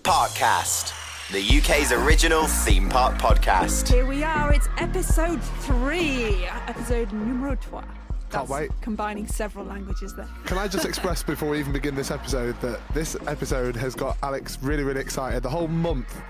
Parkcast, the UK's original theme park podcast. Here we are, it's episode 3, episode numero 3. Can't wait. Combining several languages there. Can I just express before we even begin this episode that this episode has got Alex really, really excited. The whole month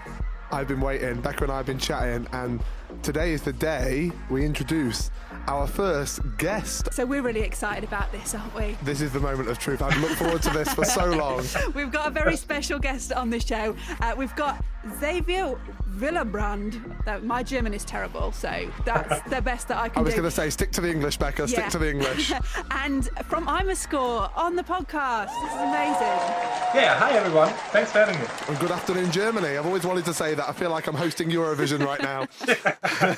I've been waiting, Becca and I have been chatting, and today is the day we introduce our first guest. So we're really excited about this, aren't we? This is the moment of truth. I've looked forward to this for so long. We've got a very special guest on the show. We've got Xaver Willebrand. My German is terrible, so that's the best that I can do. I was going to say, stick to the English, Becca, stick to the English. And from IMAScore on the podcast. This is amazing. Yeah, hi everyone. Thanks for having me. And good afternoon, Germany. I've always wanted to say that. I feel like I'm hosting Eurovision right now.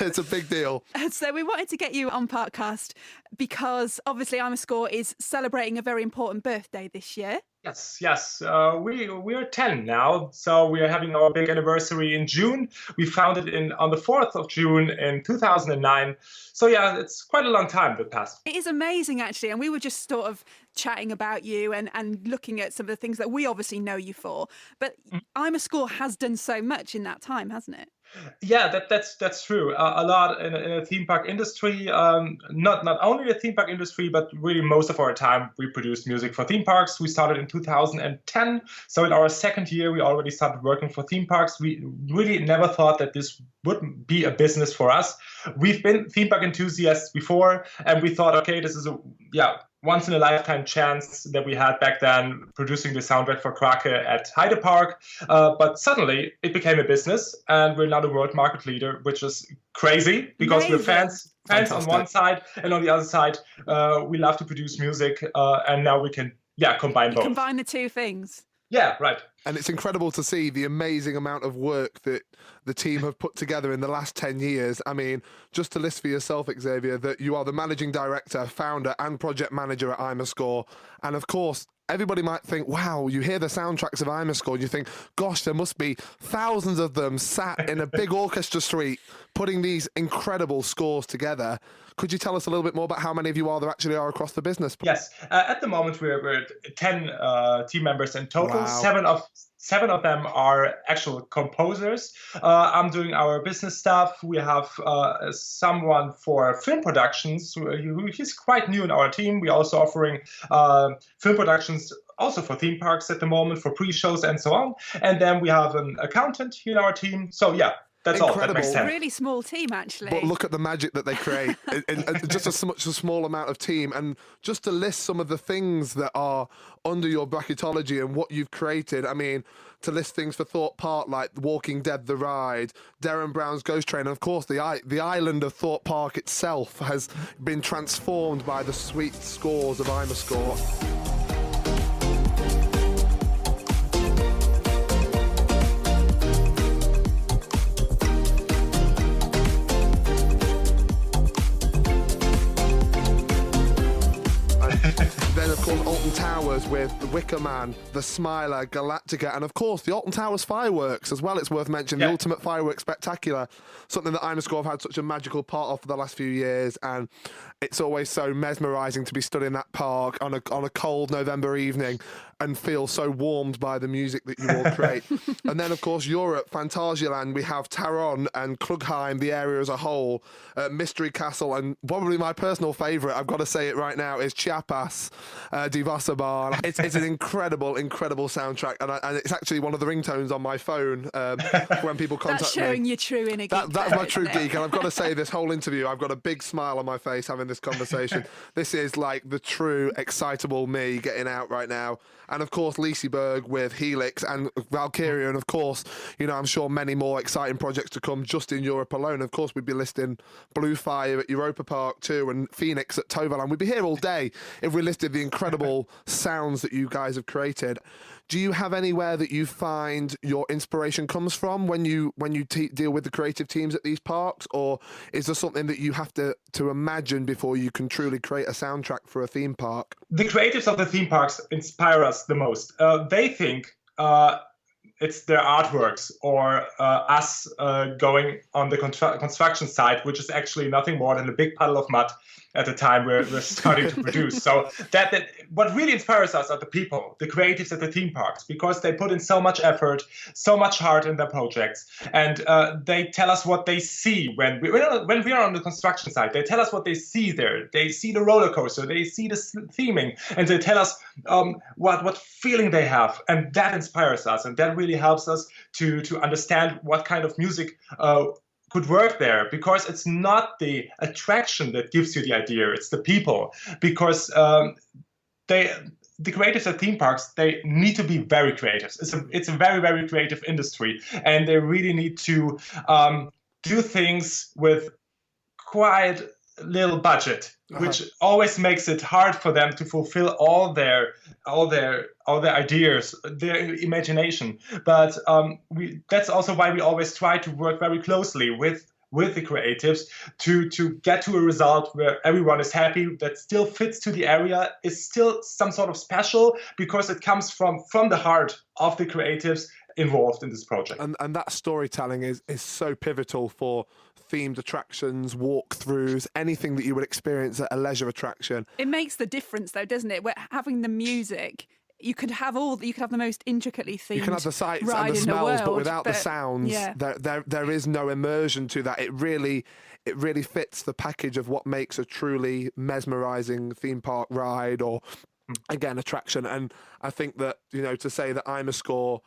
It's a big deal. So we wanted to get you on Parkcast because obviously IMAScore is celebrating a very important birthday this year. Yes. We are 10 now, so we are having our big anniversary in June. We founded on the 4th of June in 2009. So yeah, it's quite a long time that passed. It is amazing, actually, and we were just sort of chatting about you and looking at some of the things that we obviously know you for. But IMAScore has done so much in that time, hasn't it? Yeah, that's true. A lot in a theme park industry, not only the theme park industry, but really most of our time we produce music for theme parks. We started in 2010, so in our second year we already started working for theme parks. We really never thought that this would be a business for us. We've been theme park enthusiasts before, and we thought, okay, this is a once in a lifetime chance that we had back then producing the soundtrack for Krake at Heide Park. But suddenly it became a business, and we're now the world market leader, which is crazy because we're fans on one side, and on the other side, we love to produce music, and now we can combine both. Combine the two things. Yeah, right. And it's incredible to see the amazing amount of work that the team have put together in the last 10 years. I mean, just to list for yourself, Xavier, that you are the managing director, founder and project manager at IMAScore. And of course, everybody might think, wow, you hear the soundtracks of IMAScore and you think, gosh, there must be thousands of them sat in a big orchestra suite putting these incredible scores together. Could you tell us a little bit more about how many of you there actually are across the business? Yes. At the moment, we're 10 team members in total. Wow. Seven of them are actual composers. I'm doing our business stuff. We have someone for film productions. He's quite new in our team. We're also offering film productions also for theme parks at the moment, for pre-shows and so on. And then we have an accountant here in our team. So yeah. That's incredible. all. That makes sense. It's a really small team, actually. But look at the magic that they create in just a small amount of team. And just to list some of the things that are under your bracketology and what you've created, I mean, to list things for Thorpe Park like Walking Dead, The Ride, Darren Brown's Ghost Train, and of course the island of Thorpe Park itself has been transformed by the sweet scores of IMAScore. Then, of course, Alton Towers with the Wicker Man, the Smiler, Galactica, and, of course, the Alton Towers fireworks as well. It's worth mentioning the Ultimate Fireworks Spectacular, something that IMAScore have had such a magical part of for the last few years, and it's always so mesmerising to be stood in that park on a cold November evening and feel so warmed by the music that you all create. And then, of course, Europe, Phantasialand, we have Taron and Klugheim, the area as a whole, Mystery Castle, and probably my personal favourite, I've got to say it right now, is Chiapas, Die Wasserbahn. It's an incredible soundtrack, and it's actually one of the ringtones on my phone when people contact me. That's showing you're true in a geek. That's my true geek, and I've got to say, this whole interview, I've got a big smile on my face having this conversation. This is like the true excitable me getting out right now. And of course, Liseberg with Helix and Valkyria, and of course, I'm sure many more exciting projects to come just in Europe alone. Of course, we'd be listing Blue Fire at Europa Park too, and Phoenix at Toverland. We'd be here all day if we listed the incredible sounds that you guys have created. Do you have anywhere that you find your inspiration comes from when you deal with the creative teams at these parks, or is there something that you have to imagine before you can truly create a soundtrack for a theme park? The creatives of the theme parks inspire us the most. They think it's their artworks or us going on the construction site, which is actually nothing more than a big puddle of mud. at the time we're starting to produce. So that what really inspires us are the people, the creatives at the theme parks, because they put in so much effort, so much heart in their projects, and they tell us what they see when we are on the construction site. They tell us what they see there. They see the roller coaster, they see the theming, and they tell us what feeling they have, and that inspires us, and that really helps us to understand what kind of music could work there, because it's not the attraction that gives you the idea, it's the people, because the creatives at theme parks, they need to be very creative. It's a very, very creative industry, and they really need to do things with quite little budget, which always makes it hard for them to fulfill all their ideas, their imagination. But that's also why we always try to work very closely with the creatives to get to a result where everyone is happy, that still fits to the area, is still some sort of special, because it comes from the heart of the creatives involved in this project. And that storytelling is so pivotal for themed attractions, walkthroughs, anything that you would experience at a leisure attraction. It makes the difference, though, doesn't it? Where having the music, you could have the most intricately themed. You can have the sights ride and the in smells, world, but without the sounds, yeah. there is no immersion to that. It really fits the package of what makes a truly mesmerizing theme park ride or, again, attraction. And I think that, to say that IMAScore,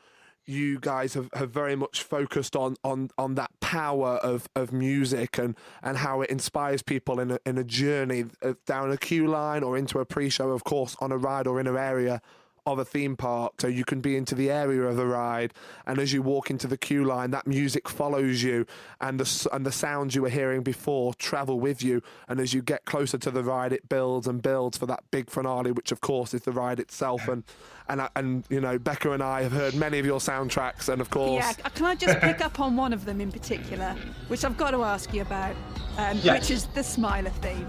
you guys have very much focused on that power of music and how it inspires people in a journey down a queue line or into a pre-show, of course, on a ride or in an area of a theme park. So you can be into the area of the ride, and as you walk into the queue line, that music follows you, and the sounds you were hearing before travel with you, and as you get closer to the ride, it builds and builds for that big finale, which of course is the ride itself. And Becca and I have heard many of your soundtracks, and of course, yeah. Can I just pick up on one of them in particular, which I've got to ask you about, which is the Smiler theme.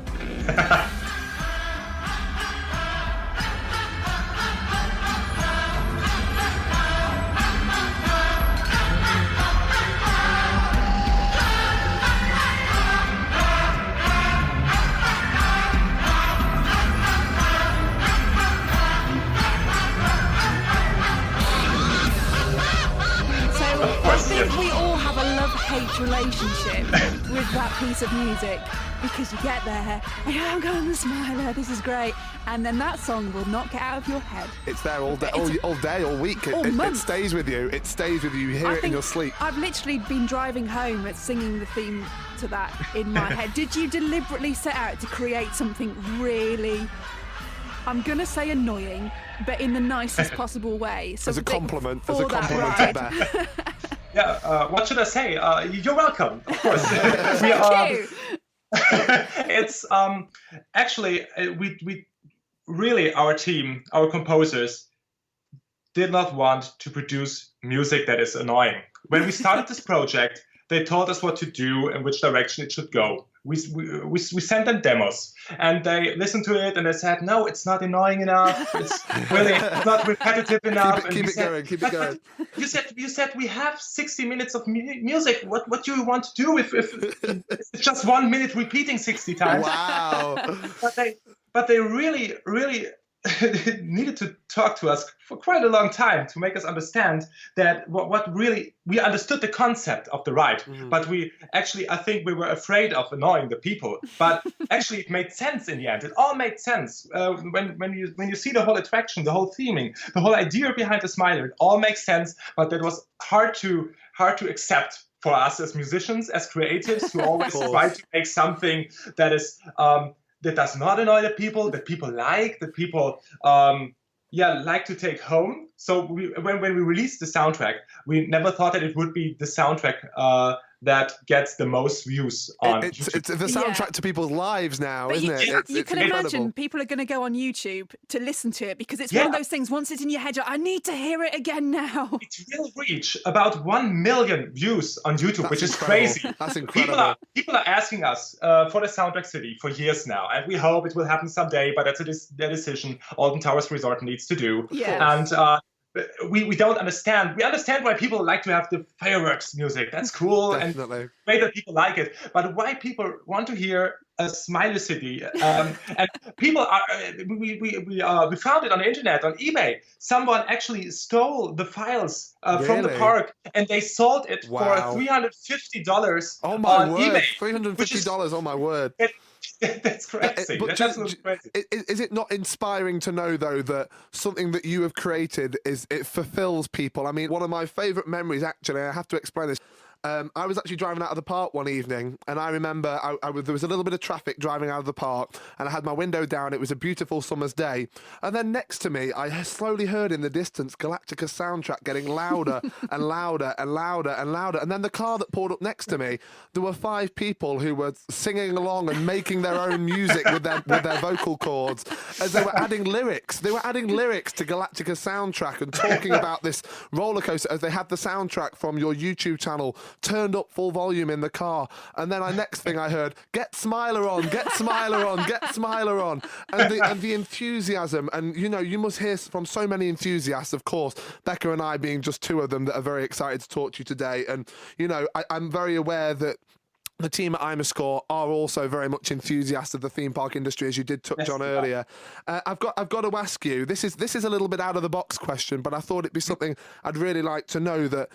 I think we all have a love-hate relationship with that piece of music, because you get there and you're like, I'm going the Smiler, this is great, and then that song will not get out of your head. It's there all day, all week. It stays with you. It stays with you. You hear it in your sleep. I've literally been driving home at singing the theme to that in my head. Did you deliberately set out to create something really, I'm going to say annoying, but in the nicest possible way? As a compliment to Beth. Yeah, what should I say? You're welcome, of course. Thank you. It's actually, we really, our team, our composers, did not want to produce music that is annoying. When we started this project, they told us what to do and which direction it should go. We sent them demos, and they listened to it, and they said, no, it's not annoying enough. It's really not repetitive enough. Keep it going. You said we have 60 minutes of music. What do you want to do if it's just 1 minute repeating 60 times? Wow. But they really needed to talk to us for quite a long time to make us understand that what really, we understood the concept of the ride, but I think we were afraid of annoying the people. But actually, it made sense in the end. It all made sense when you see the whole attraction, the whole theming, the whole idea behind the Smiler. It all makes sense, but that was hard to accept for us as musicians, as creatives, who always try to make something that is. That does not annoy the people, that people like, that people like to take home. So when we released the soundtrack, we never thought that it would be the soundtrack that gets the most views on YouTube. It's the soundtrack to people's lives now, but isn't it? You can imagine people are going to go on YouTube to listen to it, because it's one of those things, once it's in your head, you're like, I need to hear it again now. It will reach about 1 million views on YouTube, which is crazy. That's incredible. People are asking us for the Soundtrack City for years now, and we hope it will happen someday, but that's their decision Alton Towers Resort needs to do. Yes. And we don't understand. We understand why people like to have the fireworks music. That's cool. Definitely. And great that people like it. But why people want to hear a smiley city, and people are. We found it on the internet, on eBay. Someone actually stole the files from the Really? park, and they sold it Wow. for $350 Oh my on word! eBay. $350. Oh my word! That's crazy. But That's absolutely crazy. is it not inspiring to know, though, that something that you have created it fulfills people? I mean, one of my favourite memories, actually, I have to explain this. I was actually driving out of the park one evening, and I remember there was a little bit of traffic driving out of the park, and I had my window down. It was a beautiful summer's day, and then next to me, I slowly heard in the distance Galactica's soundtrack getting louder and louder and louder and louder. And then the car that pulled up next to me, there were 5 people who were singing along and making their own music with their vocal cords as they were adding lyrics. They were adding lyrics to Galactica's soundtrack and talking about this roller coaster as they had the soundtrack from your YouTube channel turned up full volume in the car. And then next thing I heard, get Smiler on, get Smiler on, get Smiler on. And the enthusiasm, and you must hear from so many enthusiasts, of course, Becca and I being just 2 of them that are very excited to talk to you today. And, I'm very aware that the team at IMAScore are also very much enthusiasts of the theme park industry, as you did touch on earlier. I've got to ask you. This is a little bit out of the box question, but I thought it'd be something I'd really like to know. That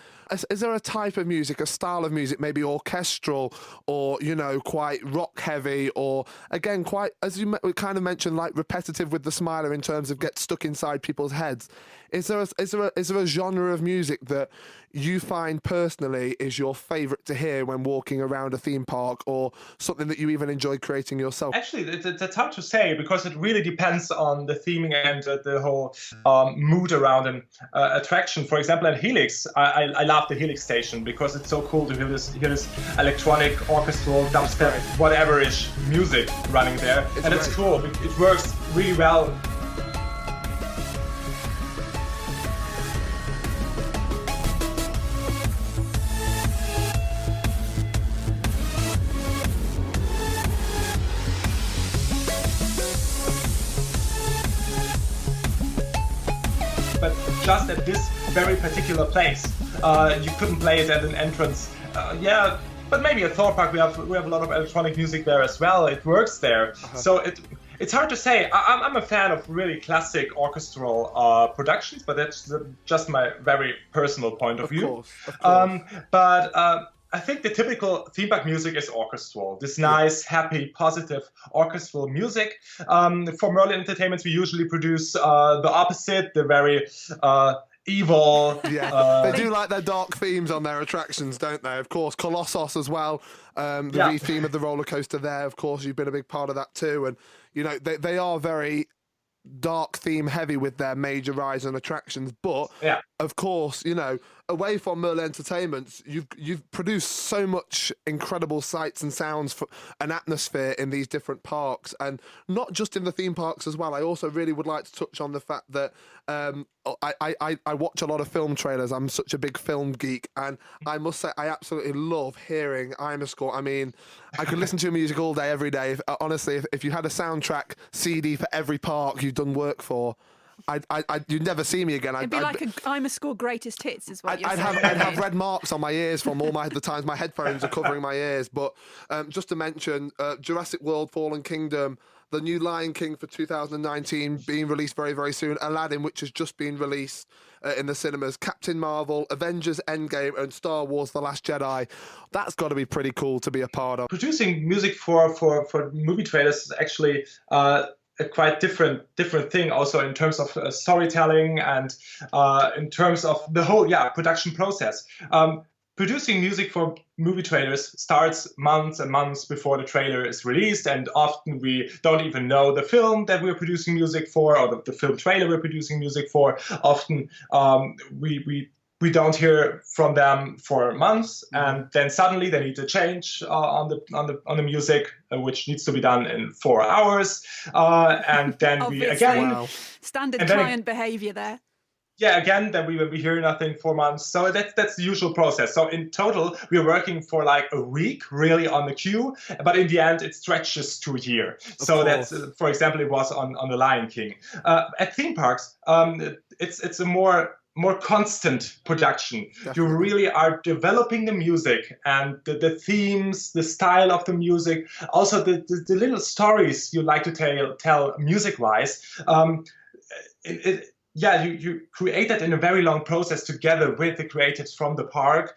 is there a type of music, a style of music, maybe orchestral, or quite rock heavy, or again quite, as you kind of mentioned, like repetitive with the Smiler in terms of get stuck inside people's heads? Is there a genre of music that you find personally is your favourite to hear when walking around a theme park, or something that you even enjoy creating yourself? Actually, it's hard to say, because it really depends on the theming and the whole mood around an attraction. For example, at Helix, I love the Helix station because it's so cool to hear this electronic, orchestral, dubstep, whatever-ish music running there. And it's cool. It works really well. But just at this very particular place, you couldn't play it at an entrance. But maybe at Thor Park we have a lot of electronic music there as well. It works there, so it's hard to say. I'm a fan of really classic orchestral productions, but that's just my very personal point of view. Of course. But I think the typical theme park music is orchestral. This nice, happy, positive orchestral music. For Merlin Entertainments, we usually produce the opposite, the very evil. Yeah, they do like their dark themes on their attractions, don't they? Of course, Colossus as well. The re-theme of the roller coaster there. Of course, you've been a big part of that too. And they are very dark theme heavy with their major rides and attractions, but of course, away from Merlin Entertainments, you've produced so much incredible sights and sounds for an atmosphere in these different parks, and not just in the theme parks as well. I also really would like to touch on the fact that I watch a lot of film trailers. I'm such a big film geek, and I must say I absolutely love hearing IMAScore. I mean, I could listen to your music all day, every day. Honestly, if you had a soundtrack CD for every park you've done work for, you'd never see me again. It'd be like an IMAScore greatest hits, is what you're saying. I'd have red marks on my ears from all the times my headphones are covering my ears. But just to mention, Jurassic World: Fallen Kingdom, the new Lion King for 2019 being released very, very soon, Aladdin, which has just been released in the cinemas, Captain Marvel, Avengers Endgame, and Star Wars: The Last Jedi. That's got to be pretty cool to be a part of. Producing music for movie trailers is actually a quite different thing, also in terms of storytelling and in terms of the whole production process. Producing music for movie trailers starts months and months before the trailer is released, and often we don't even know the film that we're producing music for, or the film trailer we're producing music for. Often we don't hear from them for months, and then suddenly they need to change on the music, which needs to be done in 4 hours, and then Obviously. We again standard client behavior there. Yeah, again, then we hear nothing for months. So that's the usual process. So in total, we're working for like a week, really, on the queue. But in the end, it stretches to a year. So that's, for example, it was on The Lion King. At theme parks, it's a more more constant production. Definitely. You really are developing the music and the themes, the style of the music, also the little stories you like to tell music-wise. You create that in a very long process together with the creatives from the park.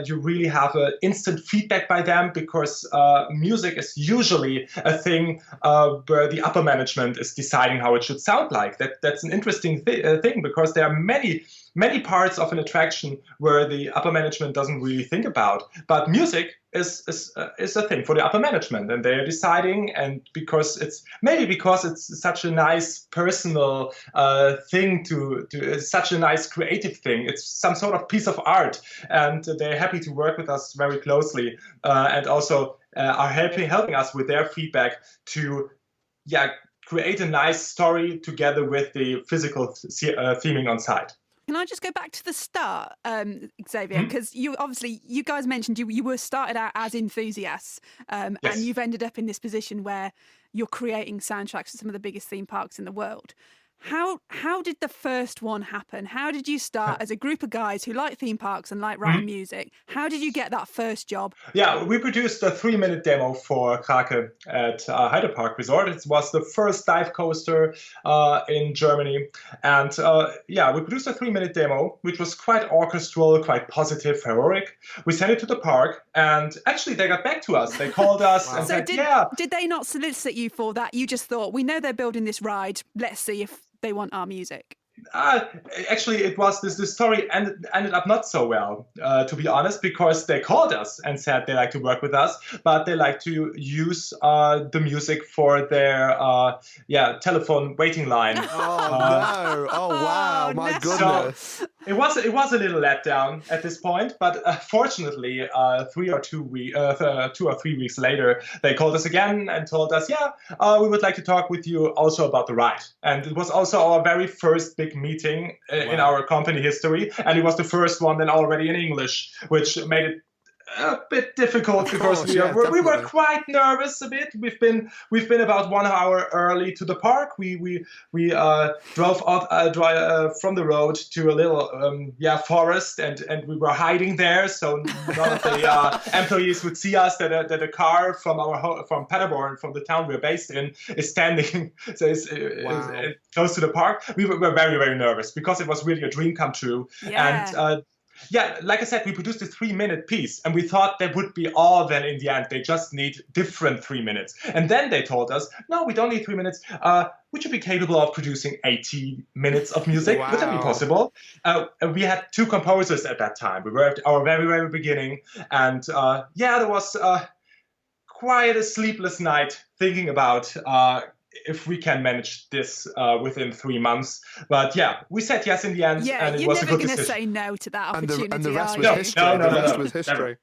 You really have instant feedback by them, because music is usually a thing where the upper management is deciding how it should sound like. That's an interesting thing, because there are many parts of an attraction where the upper management doesn't really think about. But music is a thing for the upper management, and they're deciding. And because it's such a nice personal thing it's such a nice creative thing. It's some sort of piece of art, and they're happy to work with us very closely, and also are helping us with their feedback to create a nice story together with the physical theming on site. Can I just go back to the start, Xavier? Because you guys mentioned you were started out as enthusiasts, Yes. and you've ended up in this position where you're creating soundtracks for some of the biggest theme parks in the world. How did the first one happen? How did you start as a group of guys who like theme parks and like writing music? How did you get that first job? Yeah, we produced a 3-minute demo for Krake at Heide Park Resort. It was the first dive coaster in Germany. And we produced a 3-minute demo, which was quite orchestral, quite positive, heroic. We sent it to the park, and actually they got back to us. They called us and said, did they not solicit you for that? You just thought, we know they're building this ride, let's see if they want our music. Actually, it was this story ended up not so well, to be honest, because they called us and said they like to work with us, but they like to use the music for their telephone waiting line. Oh no! Oh wow! My goodness! So it was a little letdown at this point, but fortunately, 2 or 3 weeks later, they called us again and told us, we would like to talk with you also about the ride. And it was also our very first big meeting in our company history, and it was the first one then already in English, which made it a bit difficult, because we were quite nervous a bit. We've been about 1 hour early to the park. We drove out from the road to a little forest, and we were hiding there, so none of the employees would see us. That a car from Paderborn, from the town we're based in, is standing close to the park. We were very, very nervous, because it was really a dream come true. And like I said, we produced a 3-minute piece, and we thought that would be all then in the end. They just need different 3 minutes. And then they told us, no, we don't need 3 minutes. Would you be capable of producing 80 minutes of music? Wow. Would that be possible? We had 2 composers at that time. We were at our very, very beginning. And there was quite a sleepless night thinking about if we can manage this within 3 months. But we said yes in the end, and it was a good decision. You're never going to say no to that opportunity, and the rest are was you? history. No, the rest was never. history.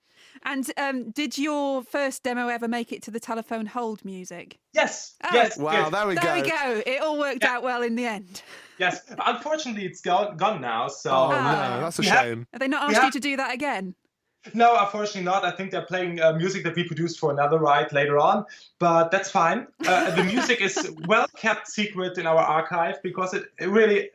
And did your first demo ever make it to the telephone hold music? Yes. Oh, Yes. Wow, yes. there we go. It all worked out well in the end. Yes. Unfortunately, it's gone now. So Oh no, that's a shame. Have they not asked you to do that again? No, unfortunately not. I think they're playing music that we produced for another ride later on, but that's fine. The music is well kept secret in our archive, because it really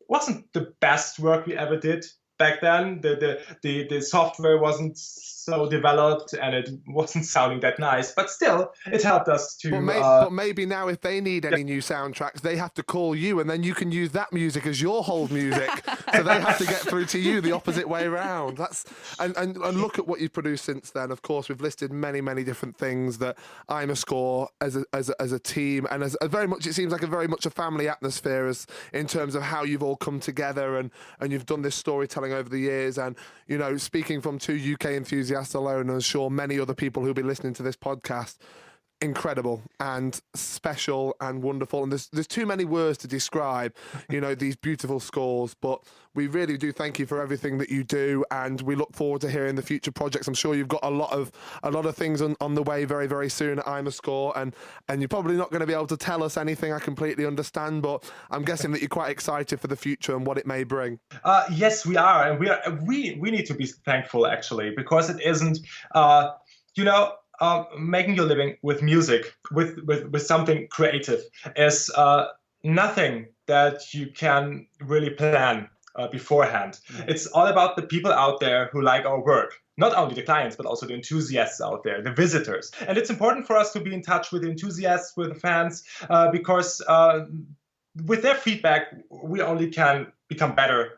wasn't the best work we ever did back then. The software wasn't so developed, and it wasn't sounding that nice, but still it helped us to but maybe now, if they need any new soundtracks, they have to call you, and then you can use that music as your hold music. So they have to get through to you the opposite way around. And look at what you've produced since then. Of course, we've listed many different things that IMAScore as a team, and as a very much, it seems like very much a family atmosphere in terms of how you've all come together and you've done this storytelling over the years. And speaking from 2 UK enthusiasts alone, I'm sure many other people who'll be listening to this podcast, incredible and special and wonderful, and there's too many words to describe these beautiful scores, but we really do thank you for everything that you do, and we look forward to hearing the future projects. I'm sure you've got a lot of things on the way very, very soon at IMAScore, and you're probably not going to be able to tell us anything. I completely understand, but I'm guessing that you're quite excited for the future and what it may bring. Yes, we are, and we need to be thankful, actually, because it isn't making your living with music, with something creative, is nothing that you can really plan. beforehand. It's all about the people out there who like our work. Not only the clients, but also the enthusiasts out there, the visitors. And it's important for us to be in touch with the enthusiasts, with the fans, because with their feedback, we only can become better.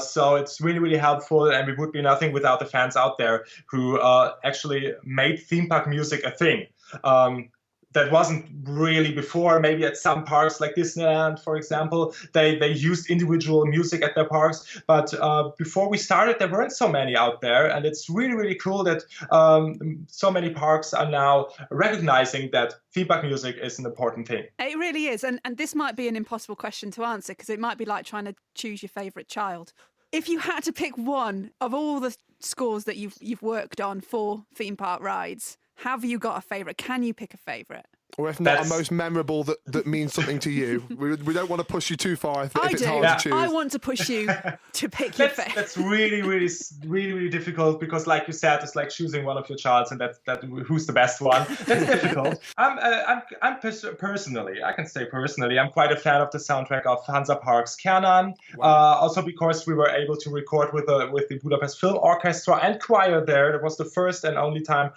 So it's really, really helpful, and we would be nothing without the fans out there who actually made theme park music a thing. That wasn't really before. Maybe at some parks like Disneyland, for example, they used individual music at their parks. But before we started, there weren't so many out there. And it's really, really cool that so many parks are now recognizing that theme park music is an important thing. It really is. And this might be an impossible question to answer, because it might be like trying to choose your favourite child. If you had to pick one of all the scores that you've worked on for theme park rides, have you got a favourite? Can you pick a favourite? Or if not, a most memorable that means something to you. We don't want to push you too far if it's hard to choose. I want to push you to pick your favourite. That's really, really, really, really difficult, because, like you said, it's like choosing one of your childs, and that who's the best one. That's difficult. I'm personally, I can say personally, I'm quite a fan of the soundtrack of Hansa Park's Kernan. Wow. Also because we were able to record with the Budapest Film Orchestra and choir there. It was the first and only time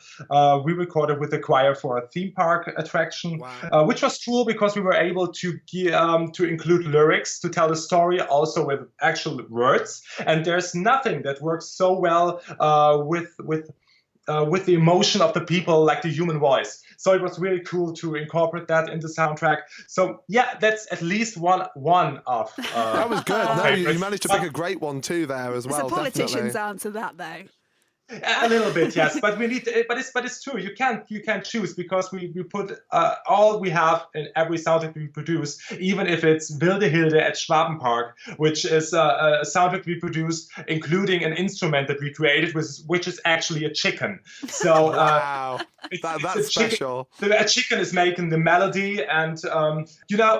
we recorded with the choir for a theme park attraction. Wow. Which was cool because we were able to include lyrics to tell the story, also with actual words. And there's nothing that works so well with the emotion of the people like the human voice. So it was really cool to incorporate that in the soundtrack. So yeah, that's at least one of. That was good. No, you managed to pick a great one too there as well. It's a politician's definitely. answer that though. A little bit, yes, but we need. But it's true. You can't choose, because we put all we have in every soundtrack we produce, even if it's Wilde Hilde at Schwabenpark, which is a soundtrack we produced, including an instrument that we created, which is actually a chicken. So wow, that's special. A chicken is making the melody, and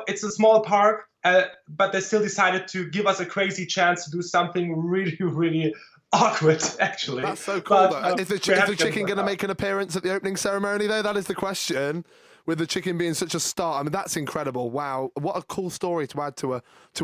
it's a small park, but they still decided to give us a crazy chance to do something really, really awkward, actually. That's so cool. But, is the chicken going to make an appearance at the opening ceremony, though? That is the question. With the chicken being such a star, I mean, that's incredible. Wow, what a cool story to add to a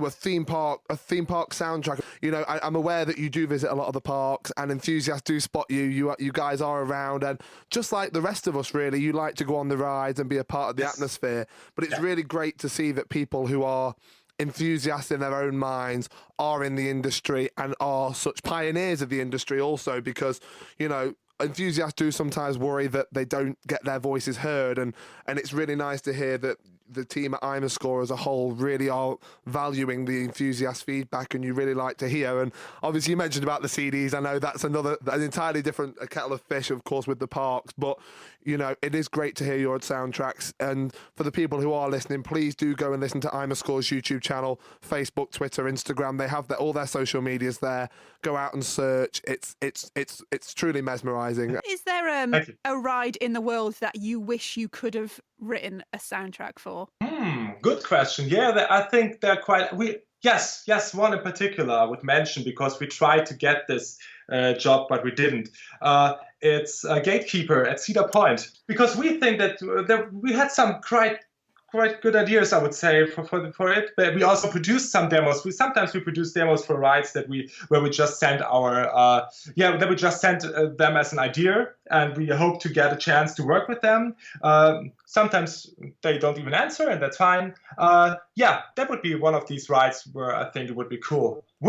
theme park soundtrack. You know, I'm aware that you do visit a lot of the parks, and enthusiasts do spot you. You guys are around, and just like the rest of us, really, you like to go on the rides and be a part of the atmosphere. But it's really great to see that people who are enthusiasts in their own minds are in the industry and are such pioneers of the industry also, because, you know, enthusiasts do sometimes worry that they don't get their voices heard, and it's really nice to hear that the team at IMAScore as a whole really are valuing the enthusiast feedback, and you really like to hear. And obviously you mentioned about the CDs. I know that's an entirely different kettle of fish, of course, with the parks, but you know, it is great to hear your soundtracks. And for the people who are listening, please do go and listen to IMAScore's YouTube channel, Facebook, Twitter, Instagram. They have all their social medias there. Go out and search. It's truly mesmerizing. Is there a ride in the world that you wish you could have written a soundtrack for? Good question. Yeah, I think they're quite. Yes, one in particular I would mention, because we tried to get this job, but we didn't. It's a Gatekeeper at Cedar Point, because we think that we had some quite good ideas, I would say, for it. But we also produced some demos. Sometimes we produce demos for rides where we just send them as an idea, and we hope to get a chance to work with them. Sometimes they don't even answer, and that's fine. That would be one of these rides where I think it would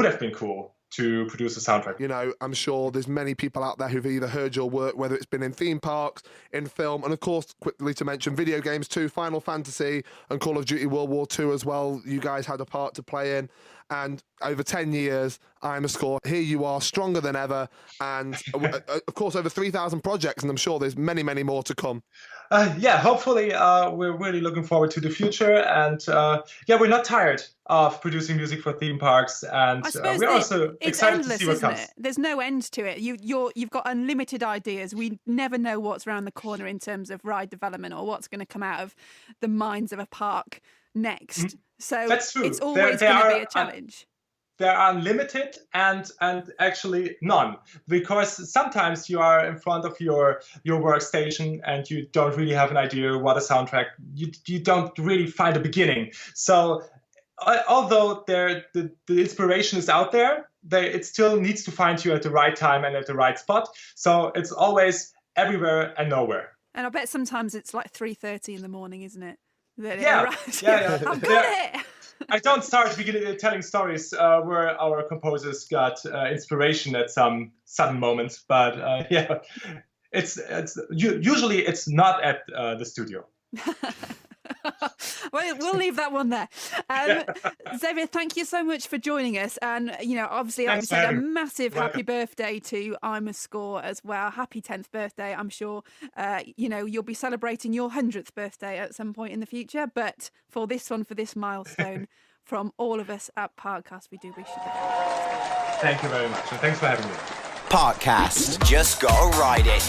have been cool to produce a soundtrack. You know, I'm sure there's many people out there who've either heard your work, whether it's been in theme parks, in film, and of course, quickly to mention, video games too, Final Fantasy and Call of Duty World War II as well. You guys had a part to play in. And over 10 years, IMAScore, here you are, stronger than ever. And of course, over 3,000 projects, and I'm sure there's many, many more to come. Hopefully, we're really looking forward to the future. And we're not tired of producing music for theme parks. And we're also excited endless, to see what comes. It? There's no end to it. You've got unlimited ideas. We never know what's around the corner in terms of ride development or what's going to come out of the minds of a park next. Mm-hmm. So that's true. It's always going to be a challenge. There are limited and actually none, because sometimes you are in front of your workstation and you don't really have an idea what a soundtrack. You don't really find a beginning. So although the inspiration is out there, it still needs to find you at the right time and at the right spot. So it's always everywhere and nowhere. And I bet sometimes it's like 3:30 in the morning, isn't it? Yeah. I've got it. I don't start telling stories where our composers got inspiration at some sudden moment, but usually it's not at the studio. Well, we'll leave that one there. Xaver, thank you so much for joining us. And, obviously, like we said, a massive happy birthday to IMAScore as well. Happy 10th birthday. I'm sure, you'll be celebrating your 100th birthday at some point in the future. But for this milestone, from all of us at Parkcast, we do wish you the best. Thank you very much. And thanks for having me. Parkcast. Just gotta ride it.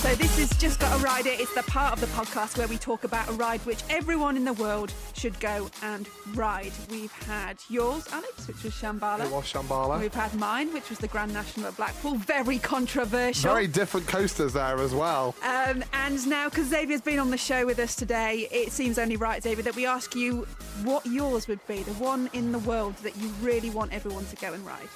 So this is Just Gotta Ride It. It's the part of the podcast where we talk about a ride which everyone in the world should go and ride. We've had yours, Alex, which was Shambhala. It was Shambhala. We've had mine, which was the Grand National at Blackpool. Very controversial. Very different coasters there as well. And now, because Xavier's been on the show with us today, it seems only right, Xavier, that we ask you what yours would be, the one in the world that you really want everyone to go and ride.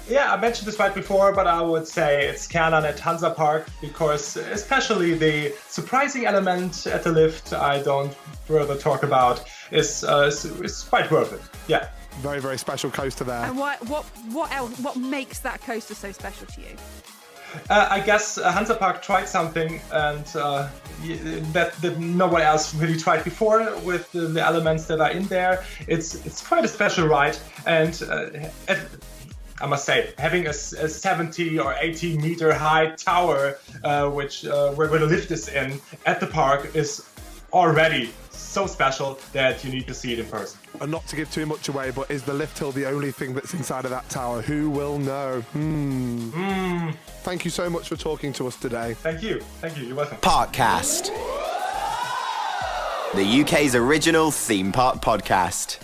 Yeah, I mentioned this right before, but I would say it's Canon at Hansa Park, because especially the surprising element at the lift I don't further talk about is quite worth it. Yeah. Very, very special coaster there. And what makes that coaster so special to you? I guess Hansa Park tried something and that no one else really tried before with the elements that are in there. It's quite a special ride, and I must say, having a 70 or 80 meter high tower, where the lift is in at the park, is already so special that you need to see it in person. And not to give too much away, but is the lift hill the only thing that's inside of that tower? Who will know? Thank you so much for talking to us today. Thank you. You're welcome. Parkcast. The UK's original theme park podcast.